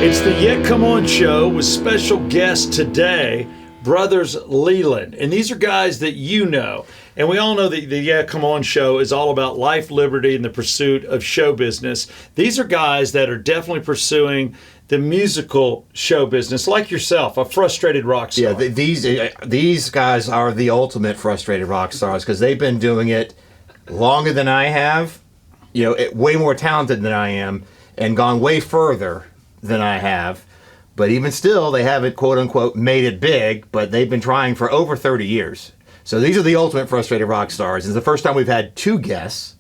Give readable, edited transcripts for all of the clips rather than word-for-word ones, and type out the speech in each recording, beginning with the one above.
It's the Yet Come On Show with special guest today, Brothers Leland. And these are guys that you know. And we all know that the Yet Come On Show is all about life, liberty, and the pursuit of show business. These are guys that are definitely pursuing the musical show business, like yourself, a frustrated rock star. Yeah, these guys are the ultimate frustrated rock stars because they've been doing it longer than I have, way more talented than I am, and gone way further than I have. But even still, they haven't, quote unquote, made it big, but they've been trying for over 30 years. So these are the ultimate frustrated rock stars. It's the first time we've had two guests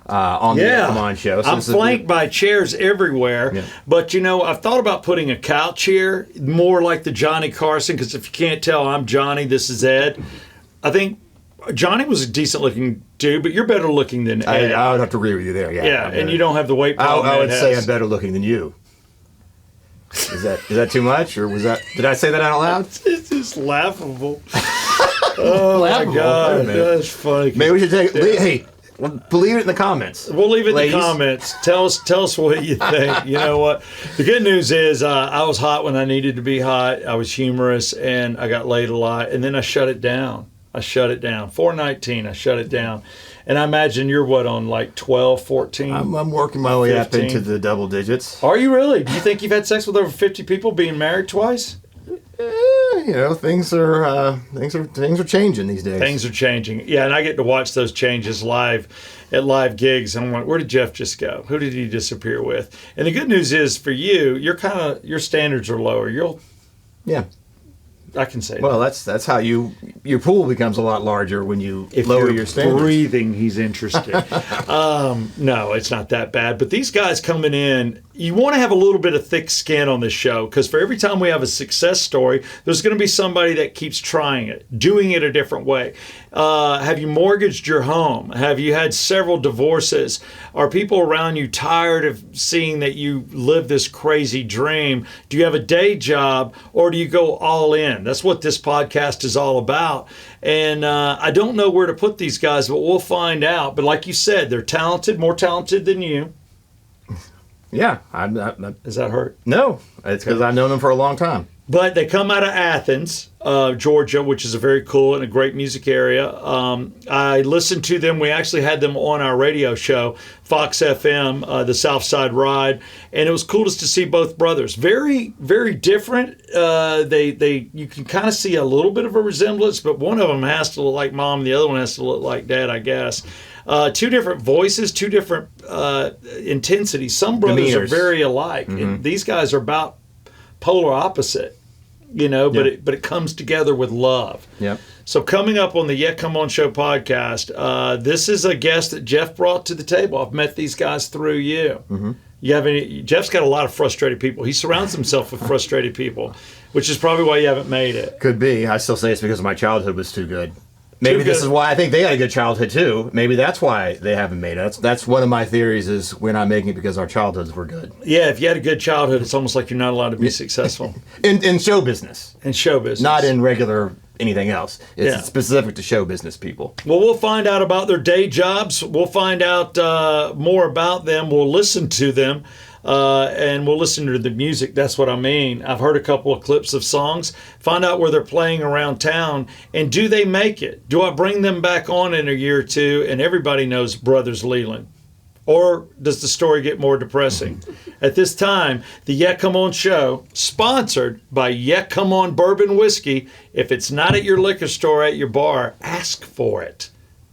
on the Come On Show. So I'm flanked by chairs everywhere. Yeah. But, I've thought about putting a couch here, more like the Johnny Carson, because if you can't tell, I'm Johnny, this is Ed. I think Johnny was a decent-looking dude, but you're better looking than Ed. I would have to agree with you there, yeah. Yeah, and you don't have the weight problem I would say I'm better looking than you. Is that too much, or did I say that out loud? It's just laughable. Oh, laughable. My God, that's funny. Maybe we should leave it in the comments. We'll leave it in the comments. Tell us what you think. You know what? The good news is I was hot when I needed to be hot. I was humorous, and I got laid a lot, and then I shut it down. 419, I shut it down. And I imagine you're on like 12, 14? I'm working my way 15. Up into the double digits. Are you really? Do you think you've had sex with over 50 people being married twice? Things are changing these days. Things are changing. Yeah, and I get to watch those changes live at live gigs. And I'm like, where did Jeff just go? Who did he disappear with? And the good news is for you, your standards are lower. I can say well, that's how your pool becomes a lot larger when you lower your standards. Breathing, he's interested. No, it's not that bad. But these guys coming in, you want to have a little bit of thick skin on this show because for every time we have a success story, there's going to be somebody that keeps trying it, doing it a different way. Have you mortgaged your home? Have you had several divorces? Are people around you tired of seeing that you live this crazy dream? Do you have a day job or do you go all in? That's what this podcast is all about. And I don't know where to put these guys, but we'll find out. But like you said, they're talented, more talented than you. Yeah. Does that hurt? No. It's because I've known them for a long time. But they come out of Athens, Georgia, which is a very cool and a great music area. I listened to them. We actually had them on our radio show, Fox FM, the South Side Ride, and it was cool just to see both brothers. Very, very different. You can kind of see a little bit of a resemblance, but one of them has to look like mom, and the other one has to look like dad, I guess. Two different voices, two different intensities. Some brothers are very alike, and these guys are about polar opposite, but it comes together with love. Yep. So coming up on the Yet Come On Show podcast, this is a guest that Jeff brought to the table. I've met these guys through you. Mm-hmm. Jeff's got a lot of frustrated people. He surrounds himself with frustrated people, which is probably why you haven't made it. Could be. I still say it's because my childhood was too good. Maybe this is why I think they had a good childhood too. Maybe that's why they haven't made it. That's one of my theories is we're not making it because our childhoods were good. Yeah, if you had a good childhood, it's almost like you're not allowed to be successful. In show business. In show business. Not in regular anything else. It's specific to show business people. Well, we'll find out about their day jobs. We'll find out more about them. We'll listen to them. And we'll listen to the music. That's what I mean. I've heard a couple of clips of songs. Find out where they're playing around town. And do they make it? Do I bring them back on in a year or two and everybody knows Brothers Leland? Or does the story get more depressing? At this time, the Yet Come On Show, sponsored by Yet Come On Bourbon Whiskey. If it's not at your liquor store, at your bar, ask for it.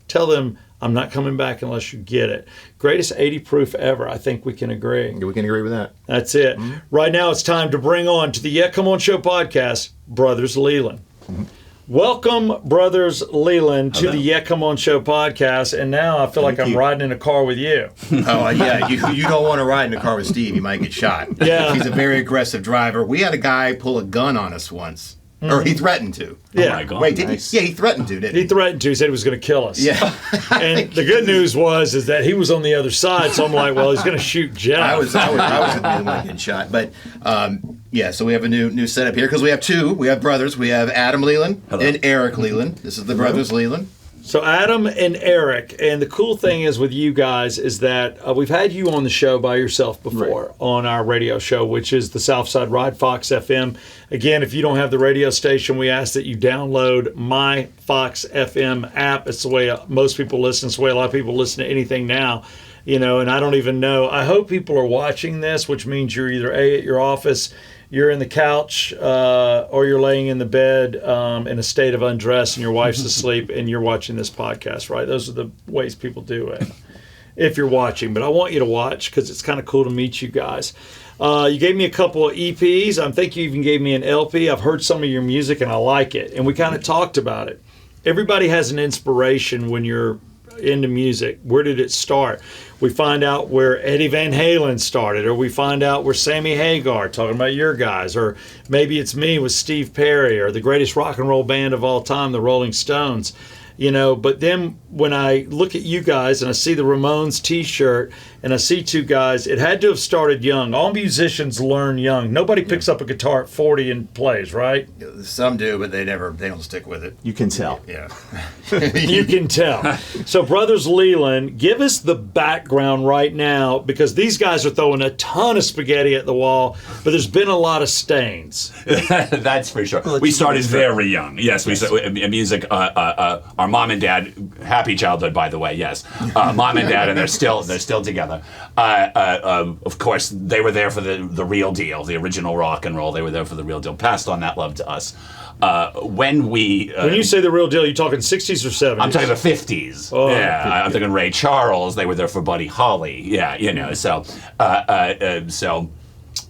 Tell them, I'm not coming back unless you get it. Greatest 80 proof ever. I think we can agree. We can agree with that. That's it. Mm-hmm. Right now it's time to bring on to the Yet Come On Show podcast, Brothers Leland. Mm-hmm. Welcome, Brothers Leland, to the Yet Come On Show podcast. And now I feel like I'm riding in a car with you. Oh, yeah. You don't want to ride in a car with Steve. You might get shot. Yeah. He's a very aggressive driver. We had a guy pull a gun on us once. Or he threatened to. Yeah. Oh my God. Wait, did he? Yeah, he threatened to, didn't he? He threatened to. He said he was going to kill us. Yeah. And the good news is that he was on the other side. So I'm like, well, he's going to shoot Jeff. I was the one getting shot. But so we have a new setup here because we have two. We have brothers. We have Adam Leland and Eric Leland. This is the Brothers Leland. So Adam and Eric, and the cool thing is with you guys is that we've had you on the show by yourself before on our radio show, which is the Southside Ride Fox FM. Again, if you don't have the radio station, we ask that you download my Fox FM app. It's the way most people listen. It's the way a lot of people listen to anything now. And I don't even know. I hope people are watching this, which means you're either at your office, you're in the couch, or you're laying in the bed in a state of undress and your wife's asleep and you're watching this podcast, right? Those are the ways people do it if you're watching. But I want you to watch because it's kind of cool to meet you guys. You gave me a couple of EPs. I think you even gave me an LP. I've heard some of your music and I like it. And we kind of talked about it. Everybody has an inspiration when you're into music. Where did it start? We find out where Eddie Van Halen started, or we find out where Sammy Hagar, talking about your guys, or maybe it's me with Steve Perry, or the greatest rock and roll band of all time, the Rolling Stones. But then when I look at you guys and I see the Ramones t-shirt and I see two guys, it had to have started young. All musicians learn young. Nobody picks up a guitar at 40 and plays, right? Some do, but they don't stick with it. You can tell. Yeah. You can tell. So Brothers Leland, give us the background right now, because these guys are throwing a ton of spaghetti at the wall, but there's been a lot of stains. That's for sure. We started very young. Yes, we started music. Our mom and dad, happy childhood, by the way. Yes, mom and dad, and they're still together. Of course, they were there for the real deal, the original rock and roll. They were there for the real deal. Passed on that love to us. When you say the real deal, you talking 60s or 70s? I'm talking the 50s. Oh, yeah, I'm thinking Ray Charles. They were there for Buddy Holly. Yeah, So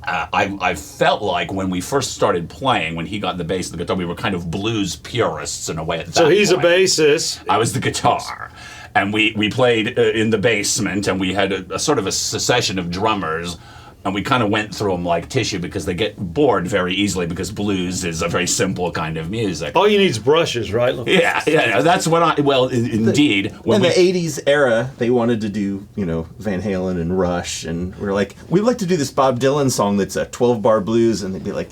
I felt like when we first started playing, when he got the bass and the guitar, we were kind of blues purists in a way at that So he's point. a bassist. I was the guitar. And we played in the basement, and we had a sort of a succession of drummers, and we kind of went through them like tissue because they get bored very easily because blues is a very simple kind of music. All you need is brushes, right? Yeah, that's what indeed. In the 80s era, they wanted to do, Van Halen and Rush, and we're like, we'd like to do this Bob Dylan song that's a 12-bar blues, and they'd be like,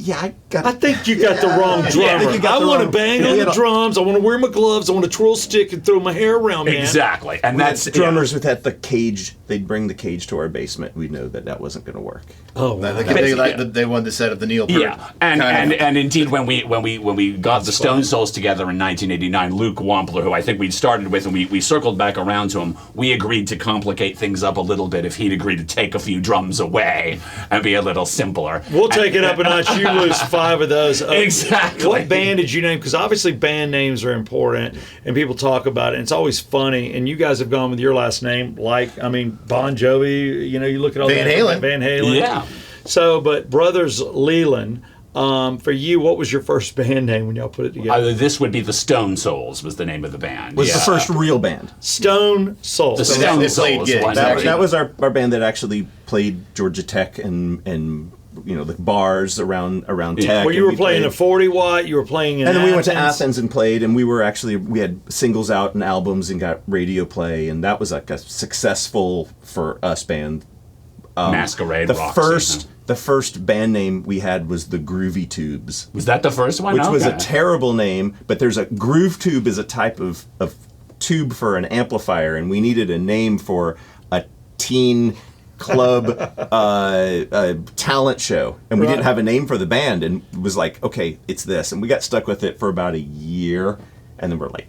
I think you got the wrong drummer. I want to bang on the drums. I want to wear my gloves. I want to twirl stick and throw my hair around, man. Exactly. And that's drummers with the cage. They'd bring the cage to our basement. We know that wasn't going to work. Oh, they wanted to set up the Neil Peart. Yeah, and indeed, when we got the Stone Souls together in 1989, Luke Wampler, who I think we'd started with, and we circled back around to him, we agreed to complicate things up a little bit if he'd agreed to take a few drums away and be a little simpler. We'll take it up a notch. You lose 5 of those. Exactly. What band did you name? Because obviously band names are important, and people talk about it, and it's always funny. And you guys have gone with your last name, Bon Jovi. You look at all Van Halen. Van Halen. Yeah. So, but Brothers Leland, for you, what was your first band name when y'all put it together? This would be the Stone Souls was the name of the band. Was the first real band. Stone Souls. The Stone Souls. That was our band that actually played Georgia Tech and the bars around Tech. Well, you were playing a 40 watt. You were playing in and then Athens. we went to Athens and played, and we had singles out and albums and got radio play, and that was like a successful for us band. Masquerade Roxy. The first band name we had was the Groovy Tubes. Was that the first one? Which was a terrible name, but there's a groove tube is a type of tube for an amplifier, and we needed a name for a teen club talent show, and we didn't have a name for the band, and it was like, okay, it's this, and we got stuck with it for about a year. And then we're like,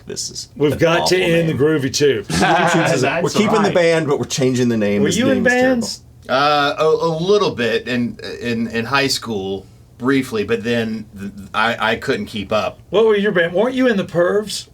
we've got to end the Groovy Tubes. We're keeping the band, but we're changing the name. Were you in bands? A little bit in high school, briefly, but then I couldn't keep up. What were your band? Weren't you in the Pervs?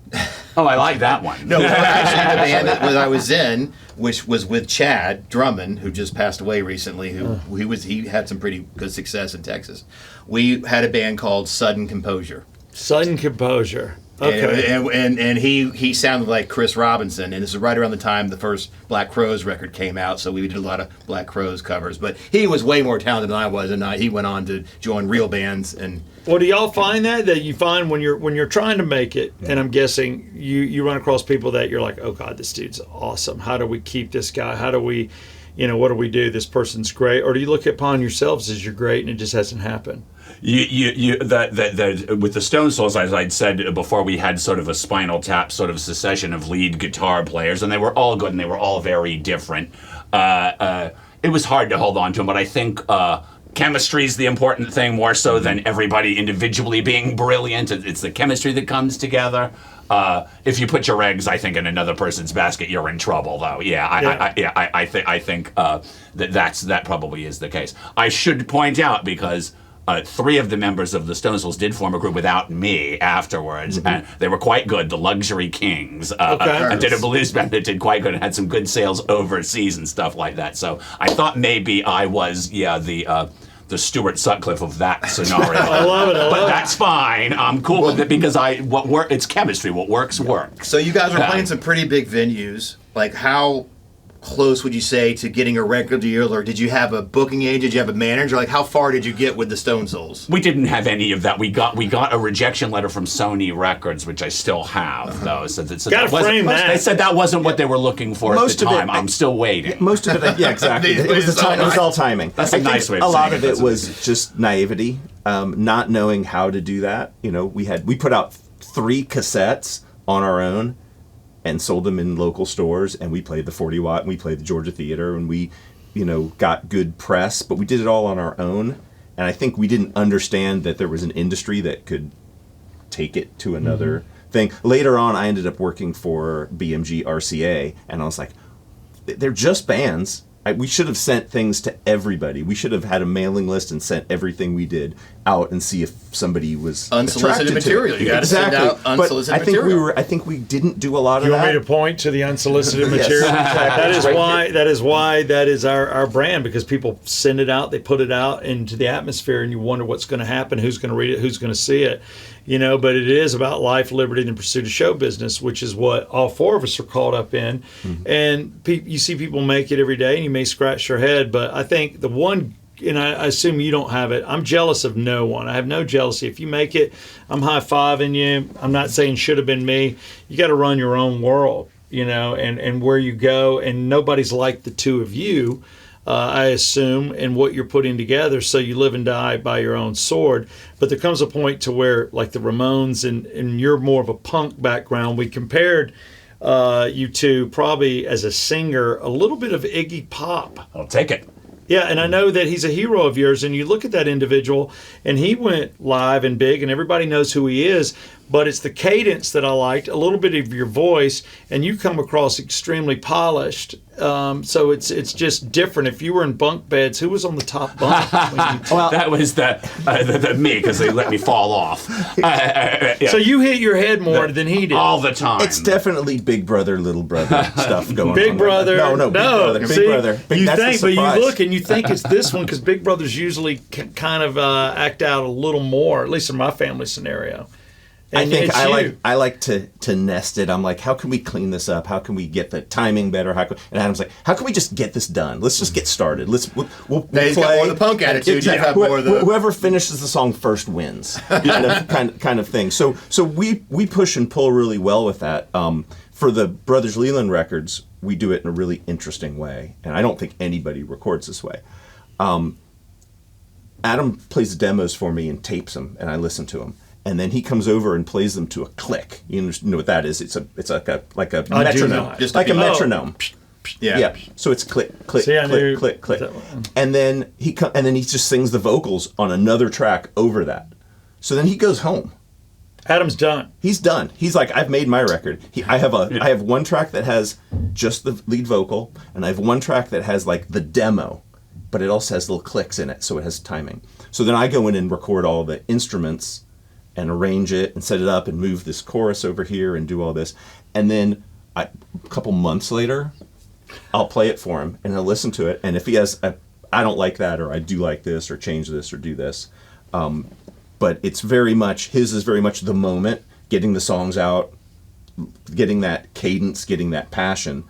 Oh, I like that one. No, actually the band that I was in, which was with Chad Drummond, who just passed away recently, he had some pretty good success in Texas. We had a band called Sudden Composure. Sudden Composure. Okay. And he sounded like Chris Robinson, and this is right around the time the first Black Crowes record came out, so we did a lot of Black Crowes covers. But he was way more talented than I was, and he went on to join real bands. And well, do y'all find that you find when you're trying to make it, and I'm guessing you run across people that you're like, oh God, this dude's awesome. How do we keep this guy? How do we what do we do? This person's great. Or do you look upon yourselves as you're great and it just hasn't happened? With the Stone Souls, as I'd said before, we had sort of a Spinal Tap sort of succession of lead guitar players, and they were all good and they were all very different. It was hard to hold on to them, but I think chemistry is the important thing more so than everybody individually being brilliant. It's the chemistry that comes together. If you put your eggs, I think, in another person's basket, you're in trouble, though. I think that probably is the case. I should point out, because 3 of the members of the Stone Souls did form a group without me afterwards, and they were quite good. The Luxury Kings did a blues band that did quite good and had some good sales overseas and stuff like that. So I thought maybe I was, the Stuart Sutcliffe of that scenario. I love it. But that's fine. I'm cool with it because it's chemistry. What works. So you guys are playing some pretty big venues. Like, how close would you say to getting a record deal, or did you have a booking agent? Did you have a manager? Like, how far did you get with the Stone Souls? We didn't have any of that. We got a rejection letter from Sony Records, which I still have, though. So gotta frame that. They said that wasn't what they were looking for at the time. I'm still waiting. Most of it, yeah, exactly. It was all timing. That's a nice way of saying it. A lot of it it was just naivety, not knowing how to do that. We put out 3 cassettes on our own and sold them in local stores, and we played the 40 Watt, and we played the Georgia Theater, and we, got good press, but we did it all on our own, and I think we didn't understand that there was an industry that could take it to another thing. Later on, I ended up working for BMG RCA, and I was like, they're just bands. We should have sent things to everybody. We should have had a mailing list and sent everything we did out and see if somebody was unsolicited material. You got to send out unsolicited material. I think we didn't do a lot of that. You want me to point to the unsolicited material? Yes. That is our brand, because people send it out, they put it out into the atmosphere, and you wonder what's going to happen, who's going to read it, who's going to see it. But it is about life, liberty, and the pursuit of show business, which is what all 4 of us are caught up in. And you see people make it every day, and you may scratch your head, but I think the one, and I assume you don't have it, I'm jealous of no one. I have no jealousy. If you make it, I'm high-fiving you. I'm not saying should have been me. You got to run your own world, and where you go, and nobody's like the 2 of you. I assume, and what you're putting together, so you live and die by your own sword. But there comes a point to where, like the Ramones, and you're more of a punk background, we compared you two probably as a singer, a little bit of Iggy Pop. I'll take it. Yeah, and I know that he's a hero of yours, and you look at that individual, and he went live and big, and everybody knows who he is, but it's the cadence that I liked, a little bit of your voice, and you come across extremely polished. So it's just different. If you were in bunk beds, who was on the top bunk? Well, that was the me, because they let me fall off. Yeah. So you hit your head more than he did all the time. It's definitely Big Brother, Little Brother stuff going on. Big Brother, no, Big Brother, see, Big Brother. You think, but you look and you think it's this one, because Big Brothers usually kind of act out a little more, at least in my family scenario. And I like to nest it. I'm like, how can we clean this up? How can we get the timing better? And Adam's like, how can we just get this done? Let's just get started. We'll play. He's got more of the punk attitude. Exactly. Whoever finishes the song first wins, kind of thing. So we push and pull really well with that. For the Brothers Leland records, we do it in a really interesting way, and I don't think anybody records this way. Adam plays the demos for me and tapes them, and I listen to them. And then he comes over and plays them to a click. You know what that is? It's like a metronome, just like a metronome. Yeah. So it's click, click, click, click. And then he just sings the vocals on another track over that. So then he goes home. Adam's done. He's done. He's like, I've made my record. I have one track that has just the lead vocal, and I have one track that has like the demo, but it also has little clicks in it, so it has timing. So then I go in and record all the instruments and arrange it and set it up and move this chorus over here and do all this. And then a couple months later, I'll play it for him and he'll listen to it. And if he has I don't like that, or I do like this, or change this, or do this. But it's very much, his is very much the moment, getting the songs out, getting that cadence, getting that passion.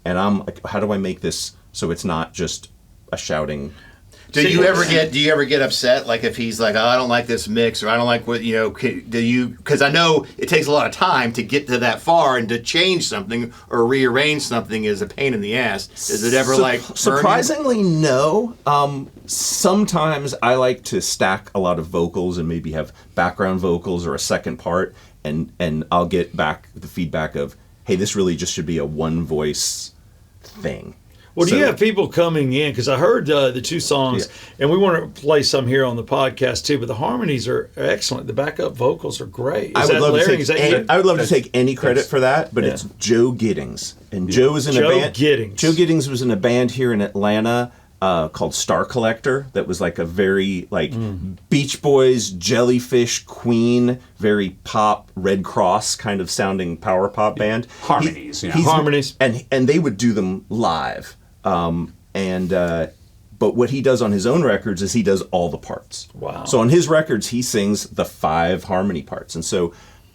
And I'm like, how do I make this so it's not just a shouting Do you ever get upset, like if he's like, oh, I don't like this mix, or I don't like what do you? Because I know it takes a lot of time to get to that far, and to change something or rearrange something is a pain in the ass. Is it ever surprisingly no? Sometimes I like to stack a lot of vocals and maybe have background vocals or a second part, and I'll get back the feedback of, hey, this really just should be a one voice thing. Well, do you have people coming in? Because I heard the two songs, and we want to play some here on the podcast too, but the harmonies are excellent. The backup vocals are great. I would love to take any credit for that, but it's Joe Giddings. And Joe was in a band. Joe Giddings was in a band here in Atlanta called Star Collector that was like a very Beach Boys, Jellyfish, Queen, very pop, Red Cross kind of sounding power pop band. Harmonies. Harmonies. And they would do them live. But what he does on his own records is he does all the parts. Wow. So on his records, he sings the 5 harmony parts. And so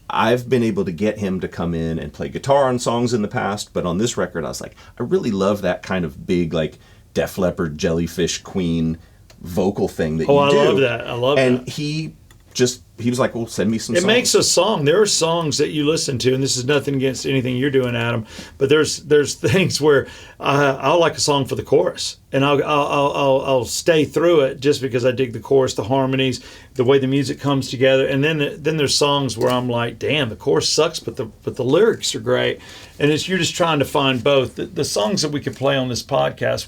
I've been able to get him to come in and play guitar on songs in the past. But on this record, I was like, I really love that kind of big, like, Def Leppard, Jellyfish, Queen vocal thing that you do. I love that. I love that. And he was like, well, send me some songs. It makes a song. There are songs that you listen to, and this is nothing against anything you're doing, Adam, but there's things where I'll like a song for the chorus, and I'll stay through it just because I dig the chorus, the harmonies, the way the music comes together. And then there's songs where I'm like, damn, the chorus sucks, but the lyrics are great. And you're just trying to find both. The songs that we could play on this podcast,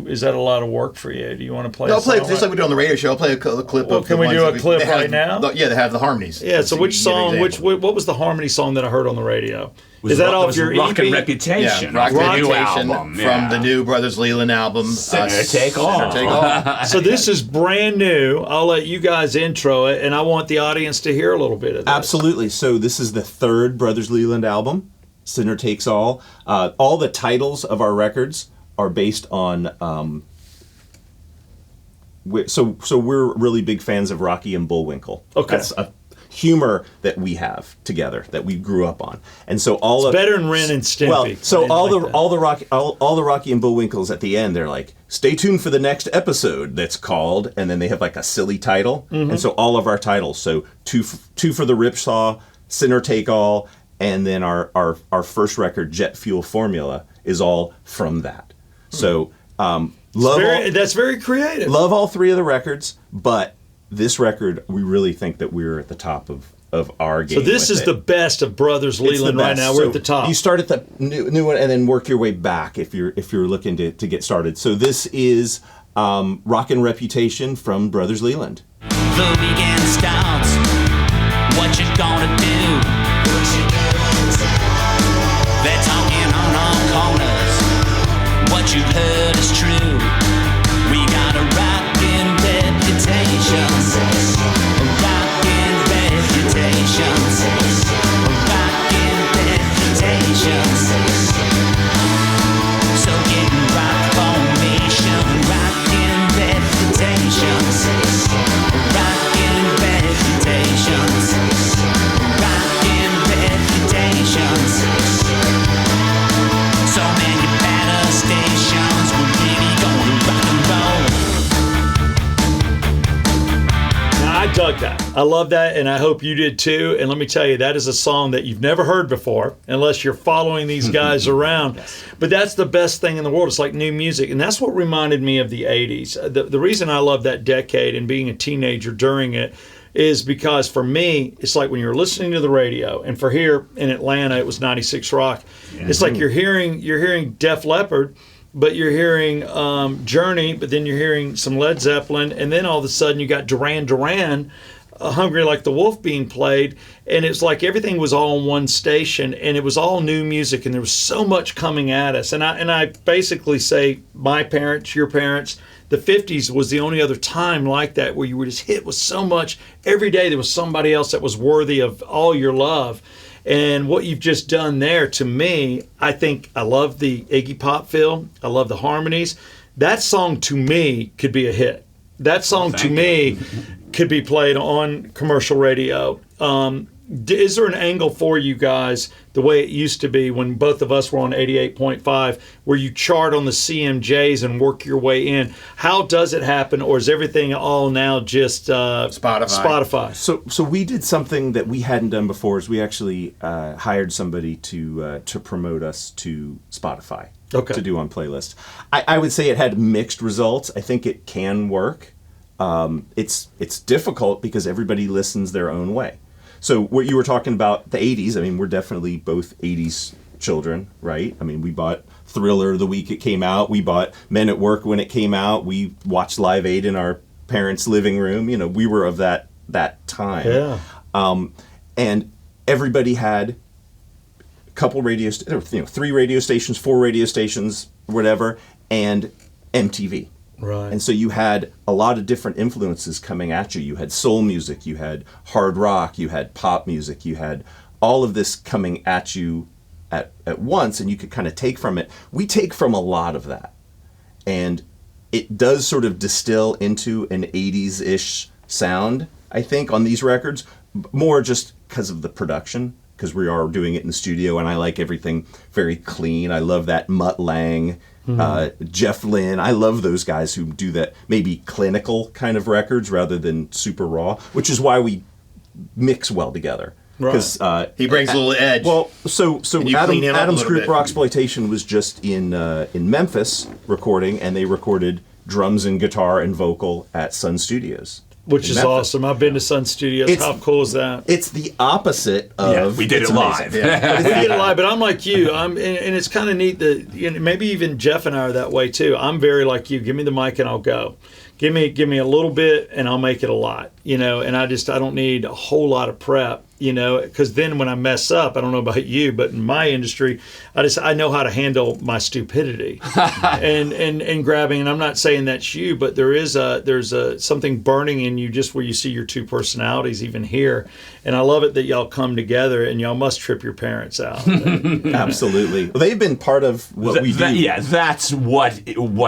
is that a lot of work for you? Do you want to play? I'll play just like we do on the radio show. I'll play a clip. Well, can we do a clip right now? Yeah, they have the harmonies. Yeah. So which song? What was the harmony song that I heard on the radio? Is that off your Rock EP? and Reputation? Yeah, Rock the new Reputation album from the new Brothers Leland album. Sinner Take All. So this is brand new. I'll let you guys intro it, and I want the audience to hear a little bit of this. Absolutely. So this is the 3rd Brothers Leland album, Sinner Takes All. All the titles of our records are based on. So we're really big fans of Rocky and Bullwinkle. Okay. That's a humor that we have together that we grew up on, and so it's better than Ren and Stimpy. Well, so all the Rocky and Bullwinkles at the end, they're like, stay tuned for the next episode that's called, and then they have like a silly title, and so all of our titles, so two for the Ripsaw, Sinner Take All, and then our first record, Jet Fuel Formula, is all from that. So that's very creative. Love all 3 of the records, but this record, we really think that we're at the top of our game. So this is the best of Brothers Leland right now. We're at the top. You start at the new one and then work your way back if you're looking to get started. So this is Rockin' Reputation from Brothers Leland. The weekend starts. What you gonna do? They're talking on all corners. What you've heard is true. We got a rockin' reputation. A rockin' reputation. A rockin' reputation. So get in rock formation. Rockin' reputation. A rockin' reputation. Rockin' reputation. So many banner stations. We're really gonna rock and roll. I dug that. I love that, and I hope you did too. And let me tell you, that is a song that you've never heard before, unless you're following these guys around. Yes. But that's the best thing in the world. It's like new music, and that's what reminded me of the 80s. The reason I love that decade and being a teenager during it is because for me, it's like when you're listening to the radio, and for here in Atlanta, it was 96 Rock. Yeah. It's like you're hearing Def Leppard, but you're hearing Journey, but then you're hearing some Led Zeppelin, and then all of a sudden you got Duran Duran, Hungry Like the Wolf being played, and it's like everything was all on one station, and it was all new music, and there was so much coming at us. And I basically say, my parents, your parents, the 50s was the only other time like that where you were just hit with so much. Every day there was somebody else that was worthy of all your love. And what you've just done there, to me, I think I love the Iggy Pop feel. I love the harmonies. That song, to me, could be a hit. That song, to me, could be played on commercial radio. is there an angle for you guys the way it used to be when both of us were on 88.5 where you chart on the CMJs and work your way in? How does it happen, or is everything all now just Spotify? So we did something that we hadn't done before. Is we actually hired somebody to promote us to Spotify. Okay. To do on playlists. I would say it had mixed results. I think it can work. It's difficult because everybody listens their own way. So what you were talking about, the 80s, I mean, we're definitely both 80s children, right? I mean, we bought Thriller the week it came out. We bought Men at Work when it came out. We watched Live Aid in our parents' living room. You know, we were of that time. Yeah. And everybody had a couple radio, 3 radio stations, 4 radio stations, whatever, and MTV. Right. And so you had a lot of different influences coming at you. You had soul music, you had hard rock, you had pop music, you had all of this coming at you at once, and you could kind of take from it. We take from a lot of that. And it does sort of distill into an 80s-ish sound, I think, on these records, more just because of the production, because we are doing it in the studio, and I like everything very clean. I love that Mutt Lange, Jeff Lynne. I love those guys who do that maybe clinical kind of records rather than super raw, which is why we mix well together. Because he brings a little edge. Well, so And you clean him up a Adam's little group bit. Rocksploitation was just in Memphis recording, and they recorded drums and guitar and vocal at Sun Studios. Which in is Memphis. awesome. I've been to Sun Studios. It's- How cool is that? It's the opposite of. Yeah, we did it's it live. amazing. Yeah. We get it live, but I'm like you. And it's kind of neat that maybe even Jeff and I are that way too. I'm very like you. Give me the mic and I'll go. Give me a little bit and I'll make it a lot. And I don't need a whole lot of prep. Because then when I mess up, I don't know about you, but in my industry, I know how to handle my stupidity and grabbing. And I'm not saying that's you, but there's something burning in you just where you see your two personalities even here. And I love it that y'all come together, and y'all must trip your parents out. Absolutely. Well, they've been part of what we do. Yeah, that's what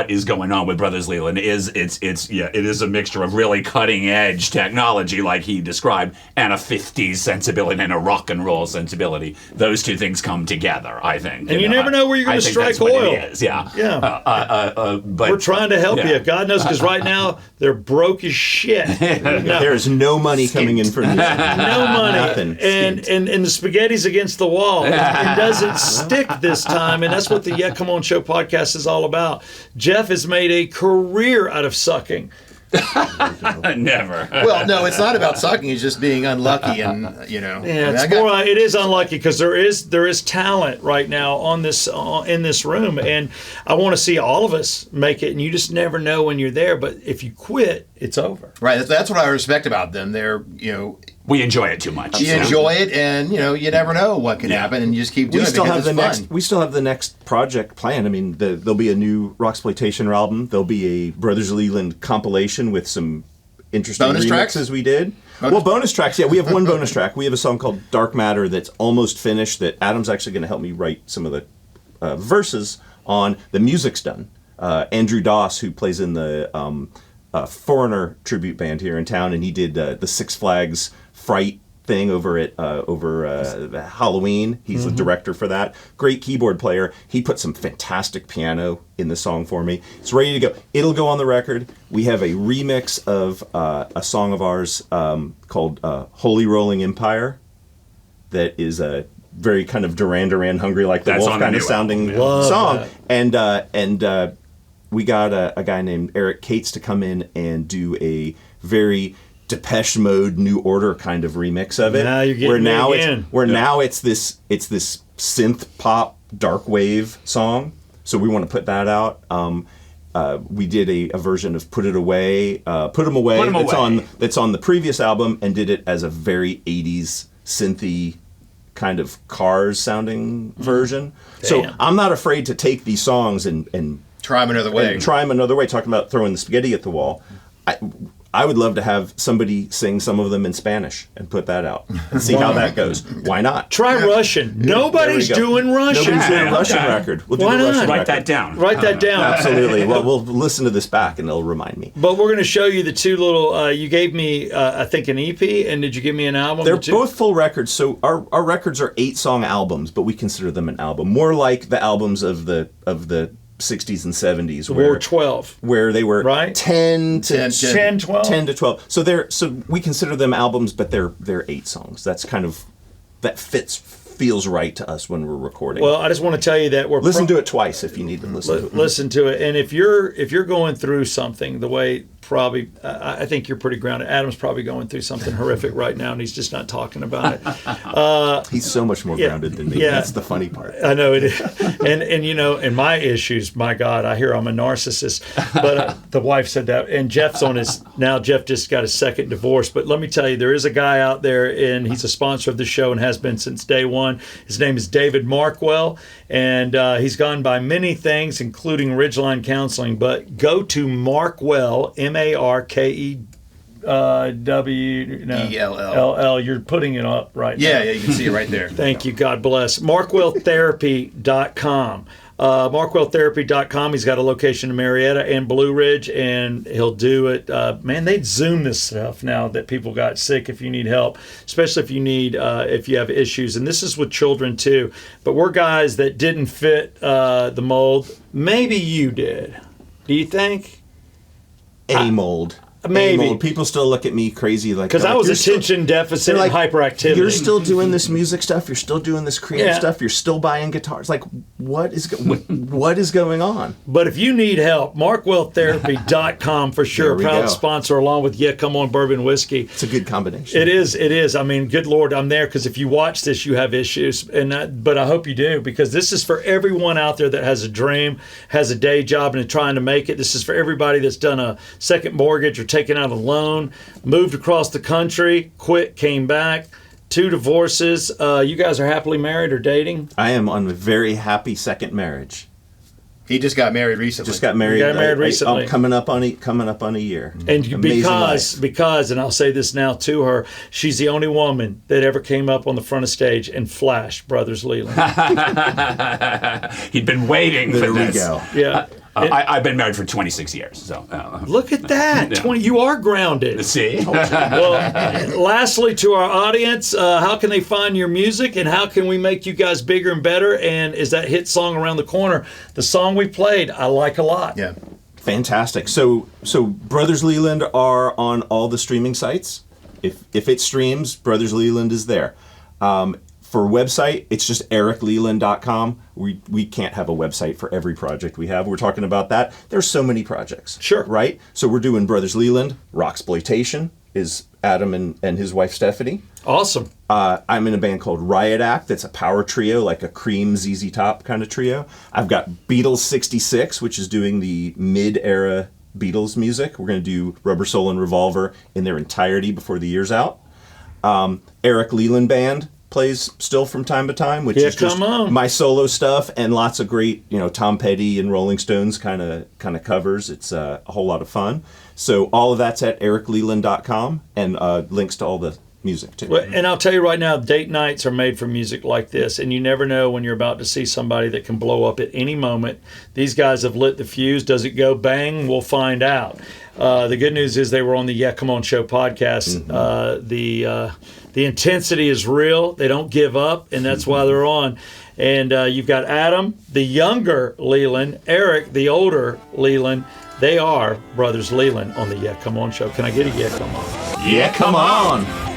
is going on with Brothers Leland. It is a mixture of really cutting edge technology, like he described, and a 50s sensibility and a rock and roll sensibility. Those two things come together, I think. And you never know where you're going to strike that's what oil. It is. Yeah. Yeah. But We're trying to help yeah. you. God knows, because right now they're broke as shit. There's no money coming in from music. No money. Nothing. And the spaghetti's against the wall. It doesn't stick this time, and that's what the Yeah Come On Show podcast is all about. Jeff has made a career out of sucking. Never. Well, no, it's not about sucking. It's just being unlucky, and Yeah, I it is unlucky because there is talent right now in this room, and I want to see all of us make it. And you just never know when you're there. But if you quit, it's over. right. That's what I respect about them. They're We enjoy it too much. you enjoy it, and you never know what can happen, and you just keep doing We it still because have it's fun. we still have the next project planned. I mean, there'll be a new Rocksploitation album. There'll be a Brothers Leland compilation with some interesting Bonus remixes tracks? we did. Well, bonus tracks. Yeah, we have one bonus track. We have a song called Dark Matter that's almost finished. That Adam's actually going to help me write some of the verses on. The music's done. Andrew Doss, who plays in the Foreigner tribute band here in town, and he did the Six Flags Fright thing over at Halloween. He's the director for that. Great keyboard player. He put some fantastic piano in the song for me. It's ready to go. It'll go on the record. We have a remix of a song of ours called Holy Rolling Empire that is a very kind of Duran Duran, Hungry Like the That's Wolf on the kind of new sounding album, yeah. song. Love And we got a guy named Eric Cates to come in and do a very Depeche Mode, New Order kind of remix of it. Now you're getting where now me again. now it's this synth pop dark wave song. So we want to put that out. We did a version of Put It Away, Put 'Em Away. Put 'Em Away. That's on the previous album, and did it as a very 80s synthy kind of Cars sounding version. So Damn. I'm not afraid to take these songs and Try them another way. try them another way. Talking about throwing the spaghetti at the wall. I would love to have somebody sing some of them in Spanish and put that out and see how that goes. Why not? Try Russian. Nobody's There we go. doing Russian. Nobody's doing a Russian Okay. record. We'll Why do a not? Russian Write record. that down. Write that down. Absolutely. Well, we'll listen to this back and it'll remind me. But we're going to show you the two little. You gave me, I think, an EP, and did you give me an album? They're The two- both full records. So our records are 8-song albums, but we consider them an album. More like the albums of the 60s and 70s, War 12. where they were Right? 10 to 10, 12. 10 to 12. So we consider them albums, but they're 8 songs. That's kind of feels right to us when we're recording. Well, I just want to tell you that we're listen to it twice if you need to listen to it. listen to it, and if you're going through something, the way probably I think you're pretty grounded. Adam's probably going through something horrific right now, and he's just not talking about it. He's so much more grounded than me. yeah. That's the funny part. I know it is, and you know, and my issues. My God, I hear I'm a narcissist, but the wife said that, and Jeff's on his now. Jeff just got his second divorce, but let me tell you, there is a guy out there, and he's a sponsor of the show and has been since day one. His name is David Markwell, and he's gone by many things, including Ridgeline Counseling. But go to Markwell, MARKEWELL. You're putting it up right now. Yeah, you can see it right there. Thank you. God bless. MarkwellTherapy.com. MarkwellTherapy.com. He's got a location in Marietta and Blue Ridge, and he'll do it. Man, they'd Zoom this stuff now that people got sick if you need help, especially if you need, if you have issues. And this is with children too. But we're guys that didn't fit the mold. Maybe you did. Do you think? A mold. Maybe. A-mold. People still look at me crazy like Because they're I like, was "You're still-" attention deficit they're and hyperactivity. You're still doing this music stuff. You're still doing this creative Yeah. stuff. You're still buying guitars. Like, what is going on? But if you need help, MarkwellTherapy.com for sure. There we Proud go. sponsor along with Yeah Come On Bourbon Whiskey. It's a good combination. It is. I mean, good Lord, I'm there because if you watch this, you have issues. But I hope you do, because this is for everyone out there that has a dream, has a day job, and is trying to make it. This is for everybody that's done a second mortgage or taken out a loan, moved across the country, quit, came back, 2 divorces. You guys are happily married or dating? I am on a very happy second marriage. He just got married recently. Just got married. Recently. Coming up on a year. And Amazing because, life. and I'll say this now to her, she's the only woman that ever came up on the front of stage and flashed Brothers Leland. He'd been waiting There for we this. go. Yeah. I've been married for 26 years, so. Look at that. 20. You are grounded. See? Well, lastly, to our audience, how can they find your music, and how can we make you guys bigger and better? And is that hit song around the corner? The song we played, I like a lot. Yeah. Fantastic. So Brothers Leland are on all the streaming sites. If it streams, Brothers Leland is there. For website, it's just ericleland.com. We can't have a website for every project we have. We're talking about that. There's so many projects. Sure. Right? So we're doing Brothers Leland. Rocksploitation is Adam and his wife Stephanie. Awesome. I'm in a band called Riot Act. It's a power trio, like a Cream, ZZ Top kind of trio. I've got Beatles 66, which is doing the mid-era Beatles music. We're going to do Rubber Soul and Revolver in their entirety before the year's out. Eric Leland Band plays still from time to time, which is just come on. my solo stuff and lots of great, Tom Petty and Rolling Stones kind of covers. It's a whole lot of fun. So all of that's at ericleland.com, and links to all the music too. Well, and I'll tell you right now, date nights are made for music like this, and you never know when you're about to see somebody that can blow up at any moment. These guys have lit the fuse. Does it go bang? We'll find out. The good news is they were on the Yeah Come On Show podcast. The intensity is real. They don't give up, and that's why they're on. And you've got Adam, the younger Leland, Eric, the older Leland. They are Brothers Leland on the Yeah Come On Show. Can I get a Yeah Come On? Yeah, come on.